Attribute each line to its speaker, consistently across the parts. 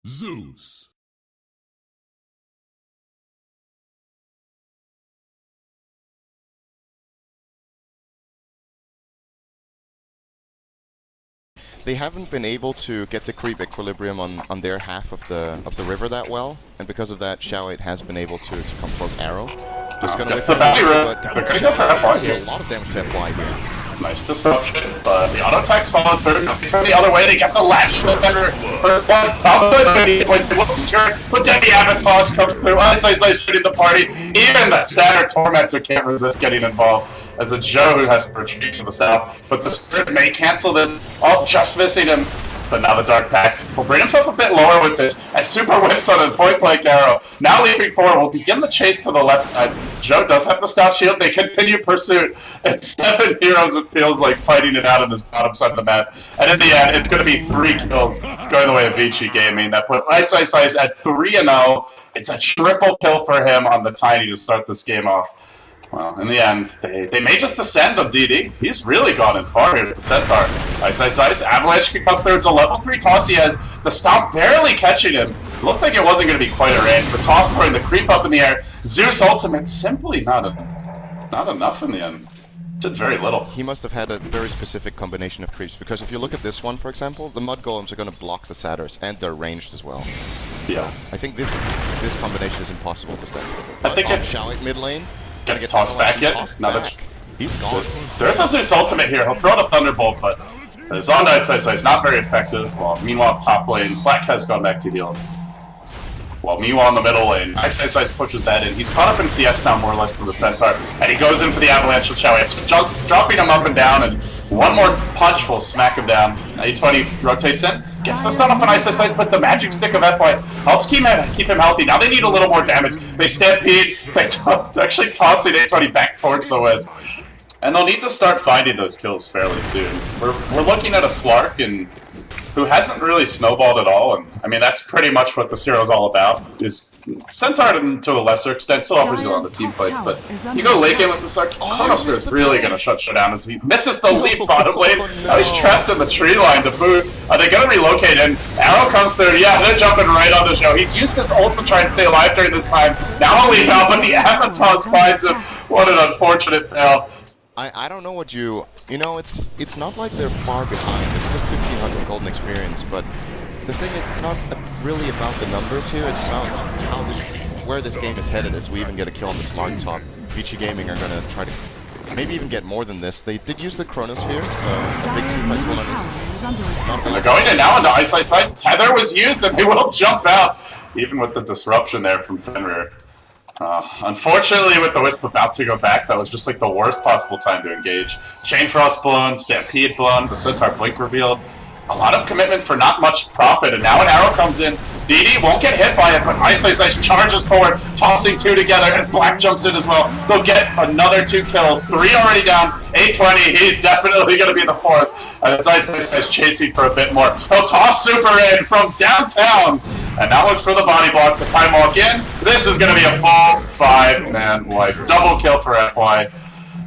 Speaker 1: Zeus.
Speaker 2: They haven't been able to get the creep equilibrium on their half of the river that well, and because of that, Xiao8 has been able to come close arrow. Just gonna wait for
Speaker 3: the valley room.
Speaker 2: but
Speaker 3: They're gonna go for FY here.
Speaker 2: a lot of damage to FY here.
Speaker 3: Nice disruption, but the auto attacks follow through. Now they turn the other way. They get the lash defender first one. Probably the boys they will secure, but then the Avatos comes through. iceiceice shooting the party. Even that Saturn Tormentor can't resist getting involved. As a Joe who has to retreat to the south, but the Spirit may cancel this. Oh, just missing him. But now the Dark Pact will bring himself a bit lower with this, as Super whiffs on a point-blank arrow. Now leaping forward, will begin the chase to the left side. Joe does have the stout shield. They continue pursuit. It's 7 heroes, it feels like, fighting it out on this bottom side of the map. And in the end, it's going to be 3 kills going the way of Vici Gaming. That put iceiceice at 3-0. It's a triple kill for him on the Tiny to start this game off. Well, in the end, they may just descend on DD. He's really gone in far here with the Centaur. iceiceice, Avalanche can come through. It's a level 3 toss he has. The stomp barely catching him. It looked like it wasn't going to be quite a range, but toss throwing the creep up in the air. Zeus ultimate simply not enough in the end. Did very little.
Speaker 2: He must have had a very specific combination of creeps, because if you look at this one, for example, the Mud Golems are going to block the Satyrs, and they're ranged as well.
Speaker 3: Yeah.
Speaker 2: I think this combination is impossible to step.
Speaker 3: I think if
Speaker 2: Xiao8 mid lane
Speaker 3: gets tossed back yet,
Speaker 2: he's gone.
Speaker 3: There's a Zeus ultimate here. He'll throw the Thunderbolt, but his on iceiceice is not very effective. Well, meanwhile, top lane, Black has gone back to heal. Well, meanwhile, in the middle lane, iceiceice pushes that in. He's caught up in CS now, more or less, to the Centaur, and he goes in for the Avalanche with Xiao8, dropping him up and down, and one more punch will smack him down. A20 rotates in, gets the stun off an iceiceice, but the magic stick of FY helps keep him healthy. Now they need a little more damage. They stampede, they actually tossing A20 back towards the Wiz. And they'll need to start finding those kills fairly soon. We're looking at a Slark who hasn't really snowballed at all, and I mean that's pretty much what this hero is all about. Is Centaur to a lesser extent still offers you on the team fights, but you go late game with the Slark, Chronosphere is really going to shut you down as he misses the leap bottom lane. Now he's trapped in the tree line to boot. Are they going to relocate in? Arrow comes through. Yeah, they're jumping right on the show. He's used his ult to try and stay alive during this time. Now he'll leap out, but the Avatos finds him. What an unfortunate fail.
Speaker 2: I don't know what you know, it's not like they're far behind. It's just 1500 golden experience, but the thing is, it's not really about the numbers here. It's about where this game is headed. As we even get a kill on the Slark top, Vici Gaming are gonna try to maybe even get more than this. They did use the Chronosphere, so a big teamfight tournament.
Speaker 3: And they're going in now into iceiceice. Tether was used, and they will jump out, even with the disruption there from Fenrir. Unfortunately, with the Wisp about to go back, that was just like the worst possible time to engage. Chain Frost blown, Stampede blown, the Centaur Blink revealed. A lot of commitment for not much profit, and now an arrow comes in. DD won't get hit by it, but iceiceice charges forward, tossing 2 together as Black jumps in as well. They'll get another 2 kills, 3 already down. A20, he's definitely going to be the 4th. And it's iceiceice chasing for a bit more. He'll toss Super in from downtown, and now looks for the body blocks. The time walk in. This is going to be a full 5-man life. Double kill for FY.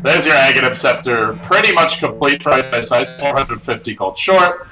Speaker 3: There's your Aghanim Scepter. Pretty much complete for iceiceice. 450 called short.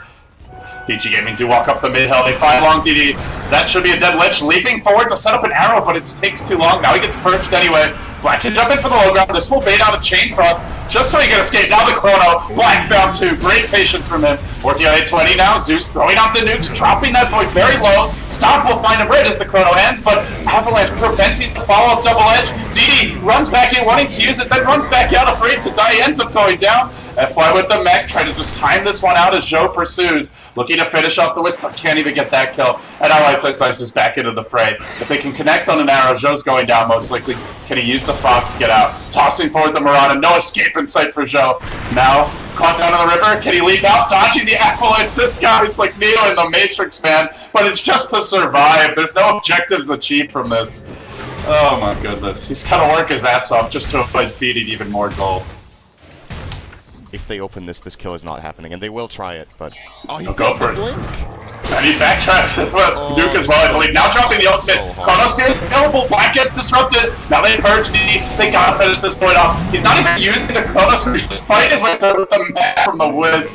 Speaker 3: Vici Gaming do walk up the mid-hill. They find long DD. That should be a dead Lich. Leaping forward to set up an arrow, but it takes too long. Now he gets perched anyway. Black can jump in for the low ground. This will bait out a Chain Frost just so he can escape. Now the Chrono. Black down 2. Great patience from him. Working on A20 now. Zeus throwing out the nukes, dropping that void very low. Stomp will find him right as the Chrono ends, but Avalanche preventing the follow-up double edge. DD runs back in, wanting to use it, then runs back out, afraid to die. Ends up going down. FY with the mech, trying to just time this one out as Joe pursues. Looking to finish off the Wisp, but can't even get that kill. And now iceiceice is back into the fray. If they can connect on an arrow, Joe's going down most likely. Can he use the Fox to get out? Tossing forward the Marauder. No escape in sight for Joe. Now, caught down in the river. Can he leap out? Dodging the acolytes. This guy is like Neo in the Matrix, man. But it's just to survive. There's no objectives achieved from this. Oh my goodness. He's got to work his ass off just to avoid feeding even more gold.
Speaker 2: If they open this kill is not happening, and they will try it, but... Oh, he
Speaker 3: go for it. And he backtracks with Nuke as well, I believe. Now dropping the ultimate. Chronosphere is available. Black gets disrupted. Now they purge DD. They gotta finish this point off. He's not even using the Chronosphere despite his way with the map from the Wiz.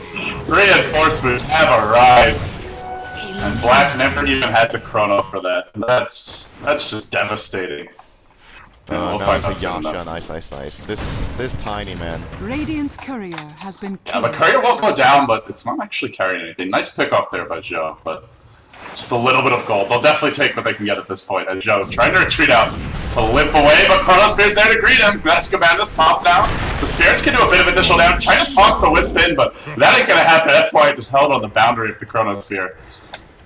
Speaker 3: Reinforcements have arrived. And Black never even had to chrono for that. That's just devastating.
Speaker 2: Now it's a Yasha on iceiceice. This tiny man.
Speaker 1: Radiant's courier has been
Speaker 3: Yeah,
Speaker 1: killed.
Speaker 3: the courier will go down, but it's not actually carrying anything. Nice pick off there by Joe, but just a little bit of gold. They'll definitely take what they can get at this point. And Joe trying to retreat out, a limp away, but Chronospear's there to greet him. Mascabanda's popped down. The Spirits can do a bit of additional damage. Trying to toss the Wisp in, but that ain't gonna happen. FY just held on the boundary of the Chronosphere.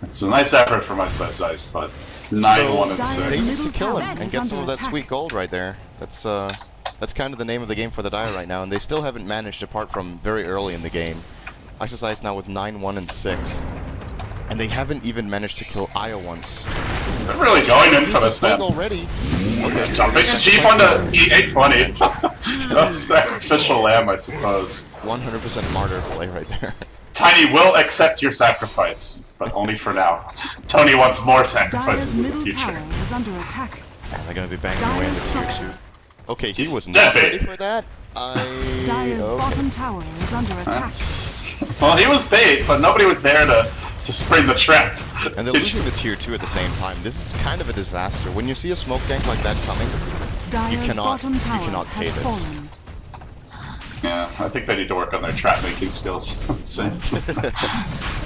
Speaker 3: It's a nice effort from iceiceice, but 9-1 and
Speaker 2: They
Speaker 3: 6.
Speaker 2: need to kill him and get some of that sweet gold right there. That's kind of the name of the game for the Dire right now, and they still haven't managed apart from very early in the game. iceiceice now with 9-1 and 6. And they haven't even managed to kill Io once.
Speaker 3: They're really going in for this, man.
Speaker 2: Already.
Speaker 3: Okay, jumping cheap onto E820. That's sacrificial lamb, I suppose.
Speaker 2: 100% martyr play right there.
Speaker 3: Tiny will accept your sacrifice, but only for now. Tony wants more sacrifices in the future.
Speaker 1: Tower is under attack.
Speaker 2: They're gonna be banging away in the tier 2. Okay, he was
Speaker 3: Step
Speaker 2: not
Speaker 3: it.
Speaker 2: ready for that.
Speaker 1: Dire's bottom tower is under attack.
Speaker 3: Well, he was bait, but nobody was there to spring the trap.
Speaker 2: And they're losing the tier 2 at the same time. This is kind of a disaster. When you see a smoke gank like that coming, you cannot pay this.
Speaker 1: Fallen.
Speaker 3: Yeah, I think they need to work on their trap making skills. That's it.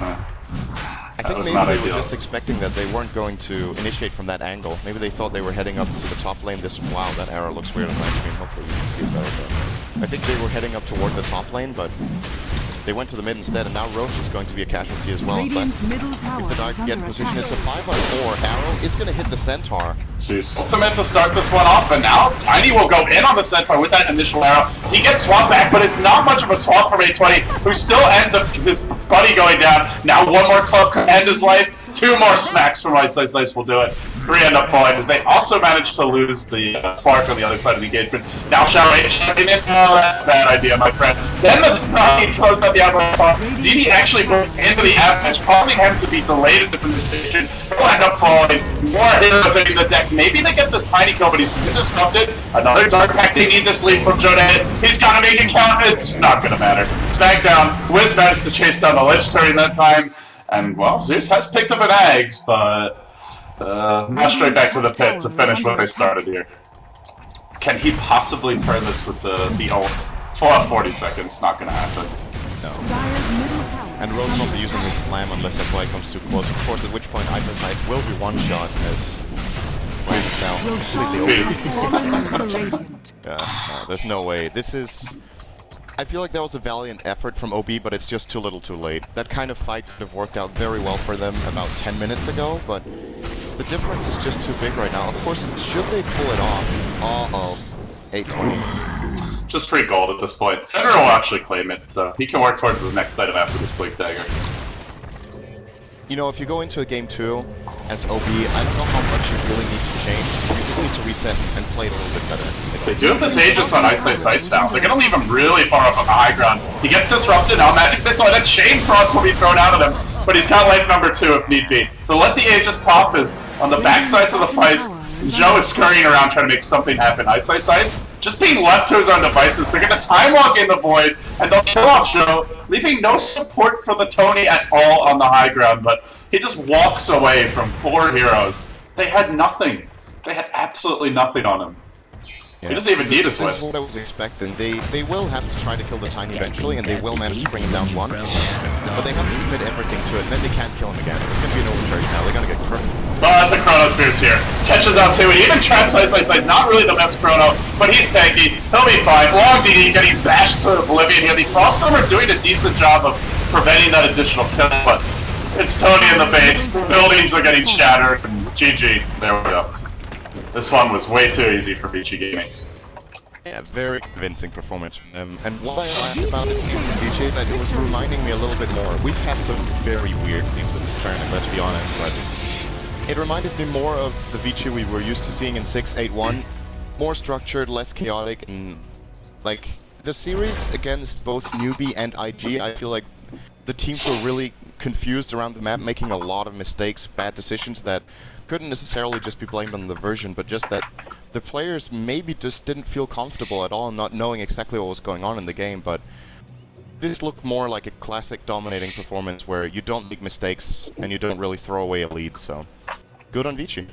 Speaker 2: I think maybe they were just expecting that they weren't going to initiate from that angle. Maybe they thought they were heading up to the top lane. Wow, that arrow looks weird on my screen. Hopefully you can see it better. But I think they were heading up toward the top lane, but they went to the mid instead, and now Roche is going to be a casualty as well.
Speaker 1: Radiant's middle tower
Speaker 2: If the Dire can get in position, it's a 5-on-4. Arrow is going to hit the Centaur.
Speaker 3: Ultimate to start this one off, and now Tiny will go in on the Centaur with that initial arrow. He gets swapped back, but it's not much of a swap from 820, who still ends up his buddy going down. Now one more club can end his life. 2 more smacks from iceiceice will do it. 3 end up falling as they also managed to lose the Clark on the other side of the engagement. Now Shao H jumping in. Oh, that's a bad idea, my friend. Then the he throws out the avalanche toss. DD actually goes into the avalanche, causing him to be delayed in this initiation. He'll end up falling. More heroes hitting the deck. Maybe they get this tiny kill, but he's been disrupted. Another Dark Pact. They need this lead from Joe to hit. He's got to make it count. It's not going to matter. Snag down. Wiz managed to chase down the Lich during that time. And, well, Zeus has picked up an Eggs, but now straight back to the pit to finish what they started here. Can he possibly turn this with the ult? 4 out of 40 seconds, not gonna happen.
Speaker 2: No.
Speaker 1: Dire's middle tower.
Speaker 2: And Rose won't be using his slam unless FY comes too close, of course, at which point iceiceice will be one-shot as Waves now completely
Speaker 1: Has fallen into the radiant.
Speaker 2: no, there's no way. This is... I feel like that was a valiant effort from OB, but it's just too little too late. That kind of fight could have worked out very well for them about 10 minutes ago, but the difference is just too big right now. Of course, should they pull it off? Uh-oh. 820.
Speaker 3: Just free gold at this point. Federer will actually claim it, though. He can work towards his next item after this Bleak Dagger.
Speaker 2: You know, if you go into a game 2 as OB, I don't know how much you really need to change. You just need to reset and play it a little bit better.
Speaker 3: They do have this Aegis on iceiceice now. They're gonna leave him really far up on the high ground. He gets disrupted now. Magic Missile and a Chain Frost will be thrown out of him, but he's got life number 2 if need be. So let the Aegis pop is on the backsides of the fights. Joe is scurrying around trying to make something happen. iceiceice just being left to his own devices. They're gonna time walk in the void and they'll kill off Joe, leaving no support for the Tony at all on the high ground, but he just walks away from 4 heroes. They had nothing. They had absolutely nothing on him.
Speaker 2: Yeah.
Speaker 3: He doesn't even need his
Speaker 2: This is
Speaker 3: Wisp.
Speaker 2: what I was expecting. They will have to try to kill the Tiny eventually, and they will manage to bring him down once. But they have to commit everything to it, and then they can't kill him again. It's going to be an overcharge now. They're going to get crippled.
Speaker 3: But the Chronosphere's here. Catches out too, and even traps iceiceice. Not really the best Chrono, but he's tanky. He'll be fine. Long DD getting bashed to oblivion here. The Froststormer doing a decent job of preventing that additional kill, but it's Tony in the base. The buildings are getting shattered, and GG. There we go. This one was way too easy for Beachy Gaming.
Speaker 2: Yeah, very convincing performance from them. And what I liked about this game from BJ, that it was reminding me a little bit more. We've had some very weird teams in this tournament, let's be honest, but it reminded me more of the Vici we were used to seeing in 6-8-1. More structured, less chaotic, and like the series against both Newbie and IG, I feel like the teams were really confused around the map, making a lot of mistakes, bad decisions that couldn't necessarily just be blamed on the version, but just that the players maybe just didn't feel comfortable at all, not knowing exactly what was going on in the game. But this looked more like a classic dominating performance where you don't make mistakes and you don't really throw away a lead, so good on Vici.